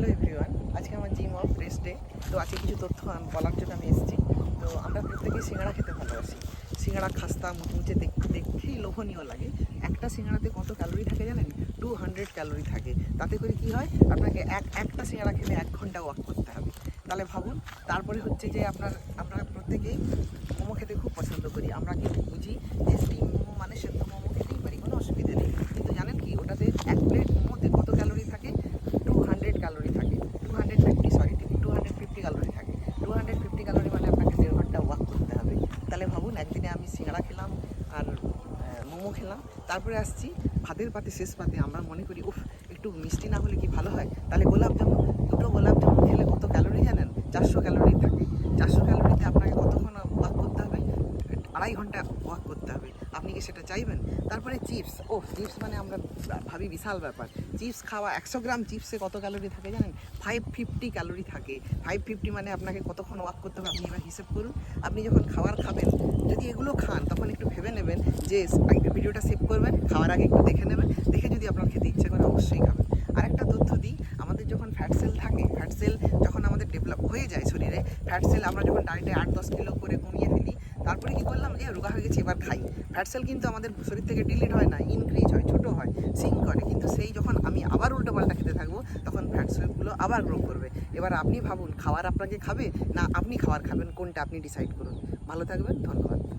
Hello everyone, আজকে আমার gym of rest day. তো আজকে কিছু তথ্য বলার জন্য আমি এসেছি। তো আমরা প্রত্যেকেই সিঙ্গাড়া খেতে ভালোবাসি। সিঙ্গাড়া খাস্তা মুচমুচে দেখতেই লোভনীয় লাগে। একটা সিঙ্গাড়াতে কত ক্যালোরি থাকে জানেন? 200 ক্যালোরি থাকে। তাতে করে কি হয়, আপনাকে একটা সিঙ্গাড়া খেলে 1 ঘন্টা ওয়াক করতে হবে। তাহলে ভাবুন। তারপরে হচ্ছে যে আমরা প্রত্যেকেই মোমো খেতে খুব পছন্দ করি। আমরা কিন্তু বুঝি যে স্টিম মোমো মানে সেদ্ধ মোমো খেতেই পারি, কোনো অসুবিধা নেই। কিন্তু জানেন কি, ওটাতে 1 প্লেট মোমোতে কত ক্যালোরি থাকে? 200 ক্যালোরি থাকে। 250 ক্যালোরি থাকে। 250 ক্যালোরি মানে আপনাকে 1.5 ঘন্টা ওয়াক করতে হবে। তাহলে ভাবুন, একদিনে আমি সিঙ্গাড়া খেলাম আর মোমো খেলাম, তারপরে আসছি ভাতের পাতে, শেষ পাতে আমরা মনে করি উফ, একটু মিষ্টি না হলে কি ভালো হয়? তাহলে গোলাপ জামুন, দুটো গোলাপ জামুন খেলে কত ক্যালোরি জানেন? 400 ক্যালোরি থাকে। 400 ক্যালোরিতে আপনাকে কতক্ষণ ওয়াক করতে হবে? 2.5 ঘন্টা ওয়াক করতে হবে। আপনি কি সেটা চাইবেন? তারপরে চিপস, চিপস মানে আমরা ভাবি বিশাল ব্যাপার। চিপস খাওয়া, 100 গ্রাম চিপসে কত ক্যালোরি থাকে জানেন? 550 ক্যালোরি থাকে। 550 মানে আপনাকে কতক্ষণ ওয়াক করতে হবে আপনি এবার হিসেব করুন। আপনি যখন খাবার খাবেন, যদি এগুলো খান, তখন একটু ভেবে নেবেন যে ভিডিওটা সেভ করবেন, খাওয়ার আগে একটু দেখে নেবেন, দেখে যদি আপনার খেতে ইচ্ছে করে অবশ্যই খাবেন। আরেকটা তথ্য দিই, আমাদের যখন ফ্যাট সেল থাকে, ফ্যাট সেল যখন আমাদের ডেভেলপ হয়ে যায় শরীরে, ফ্যাট সেল আমরা যখন ডায়েটে 8-10 কিলো করে কমিয়ে ফেলি, তারপরে কি করলাম, যে রোগা হয়ে গেছে এবার খাই। ফ্যাট সেল কিন্তু আমাদের শরীর থেকে ডিলিট হয় না, ইনক্রিজ হয়, ছোটো হয়, সিঙ্ক করে। কিন্তু সেই যখন আমি আবার উল্টো পাল্টা খেতে থাকবো, তখন ফ্যাট সেলগুলো আবার গ্রো করবে। এবার আপনি ভাবুন, খাবার আপনাকে খাবে না আপনি খাবার খাবেন, কোনটা আপনি ডিসাইড করুন। ভালো থাকবেন, ধন্যবাদ।